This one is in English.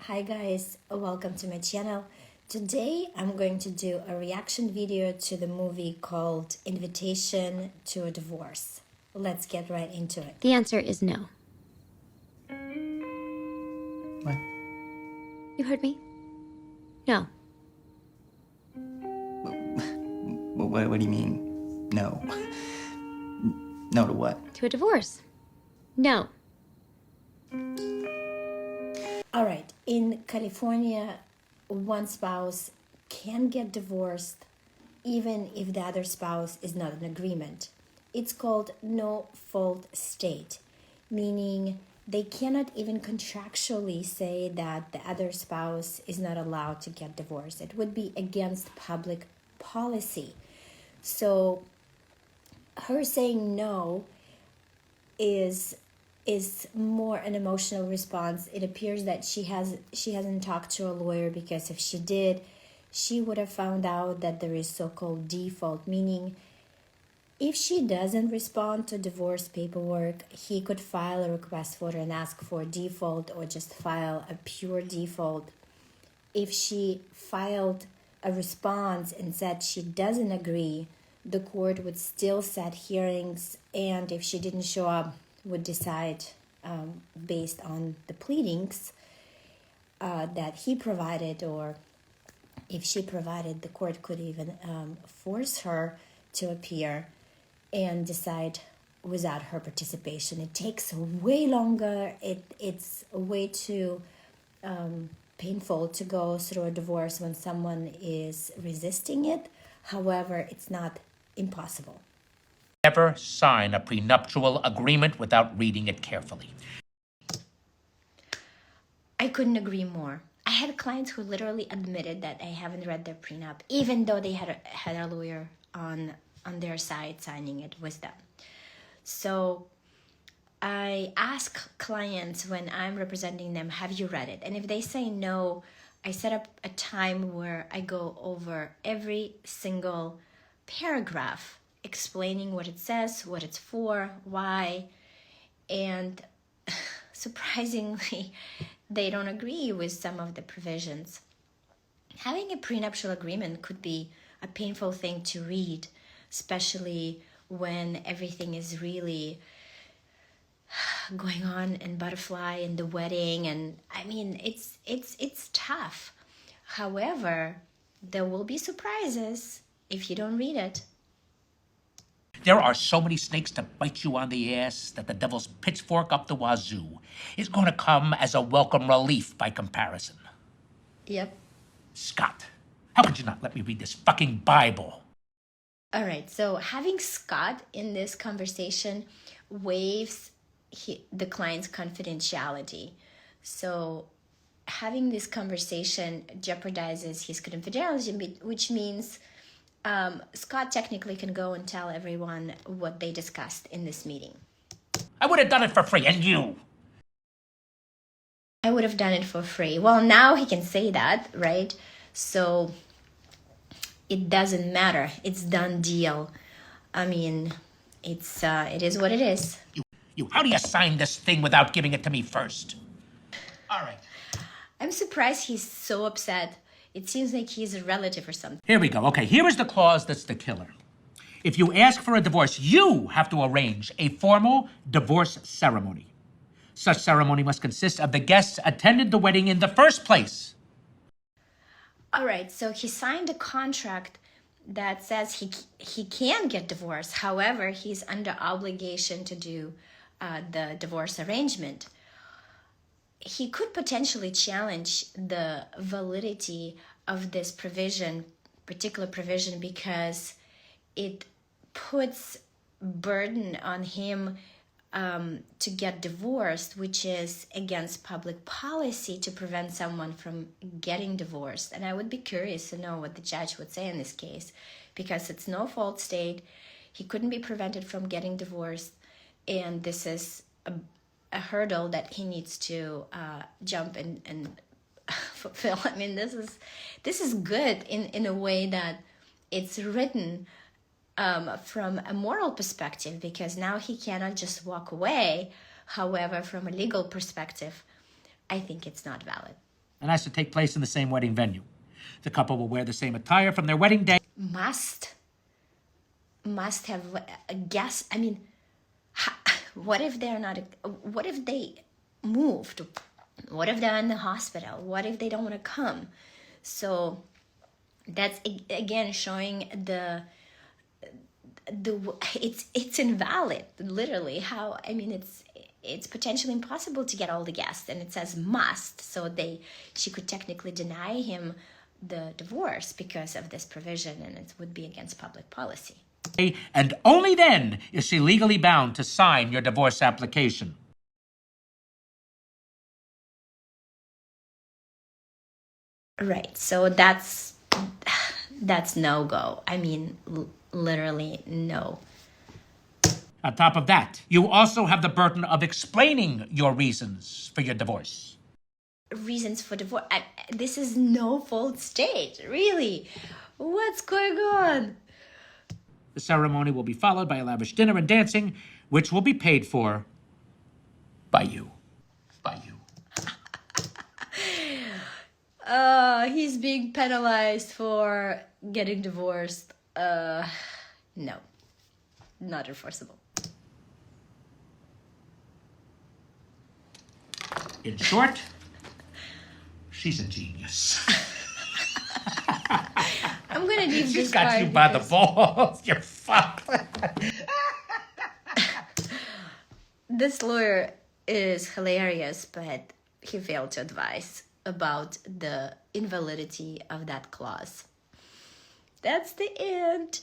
Hi guys, welcome to my channel. Today I'm going to do a reaction video to the movie called Invitation to a Divorce. Let's get right into it. The answer is no. What? You heard me? No. What do you mean, no? No to what? To a divorce. No. All right, in California, one spouse can get divorced even if the other spouse is not in agreement. It's called no-fault state, meaning they cannot even contractually say that the other spouse is not allowed to get divorced. It would be against public policy. So her saying no is more an emotional response. It appears that she hasn't talked to a lawyer, because if she did, she would have found out that there is so-called default, meaning if she doesn't respond to divorce paperwork, he could file a request for it and ask for a default, or just file a pure default. If she filed a response and said she doesn't agree, the court would still set hearings, and if she didn't show up, would decide based on the pleadings that he provided, or if she provided, the court could even force her to appear and decide without her participation. It takes way longer. It's way too painful to go through a divorce when someone is resisting it. However, it's not impossible. Never sign a prenuptial agreement without reading it carefully. I couldn't agree more. I had clients who literally admitted that they haven't read their prenup, even though they had a lawyer on their side signing it with them. So I ask clients when I'm representing them, have you read it? And if they say no, I set up a time where I go over every single paragraph, explaining what it says, what it's for, why, and surprisingly, they don't agree with some of the provisions. Having a prenuptial agreement could be a painful thing to read, especially when everything is really going on in butterfly and the wedding, and I mean, it's tough. However, there will be surprises if you don't read it. There are so many snakes to bite you on the ass that the devil's pitchfork up the wazoo is going to come as a welcome relief by comparison. Yep. Scott, how could you not let me read this fucking Bible? All right, so having Scott in this conversation waives the client's confidentiality. So having this conversation jeopardizes his confidentiality, which means Scott technically can go and tell everyone what they discussed in this meeting. I would have done it for free, and you? I would have done it for free. Well, now he can say that, right? So it doesn't matter. It's done deal. I mean, it is what it is. You, how do you sign this thing without giving it to me first? All right. I'm surprised he's so upset. It seems like he's a relative or something. Here we go. Okay, here is the clause that's the killer. If you ask for a divorce, you have to arrange a formal divorce ceremony. Such ceremony must consist of the guests attended the wedding in the first place. All right, so he signed a contract that says he can get divorced. However, he's under obligation to do the divorce arrangement. He could potentially challenge the validity of this particular provision, because it puts burden on him to get divorced, which is against public policy to prevent someone from getting divorced. And I would be curious to know what the judge would say in this case, because it's no fault state. He couldn't be prevented from getting divorced, and this is a hurdle that he needs to jump and fulfill. I mean, this is good in a way that it's written from a moral perspective, because now he cannot just walk away. However, from a legal perspective, I think it's not valid. and has to take place in the same wedding venue. The couple will wear the same attire from their wedding day. Must have a guest. I mean, what if they're not? What if they moved? What if they're in the hospital? What if they don't want to come? So that's again showing it's invalid, literally. How, I mean, it's potentially impossible to get all the guests, and it says must, so she could technically deny him the divorce because of this provision, and it would be against public policy. And only then is she legally bound to sign your divorce application. Right, so that's no-go. I mean, literally no. On top of that, you also have the burden of explaining your reasons for your divorce. Reasons for divorce. This is no-fault state, really. What's going on? The ceremony will be followed by a lavish dinner and dancing, which will be paid for by you. By you. He's being penalized for getting divorced. No, not enforceable. In short, she's a genius. I'm gonna leave She's this got part you by the because balls. You're fucked. this lawyer is hilarious, but he failed to advise about the invalidity of that clause. That's the end.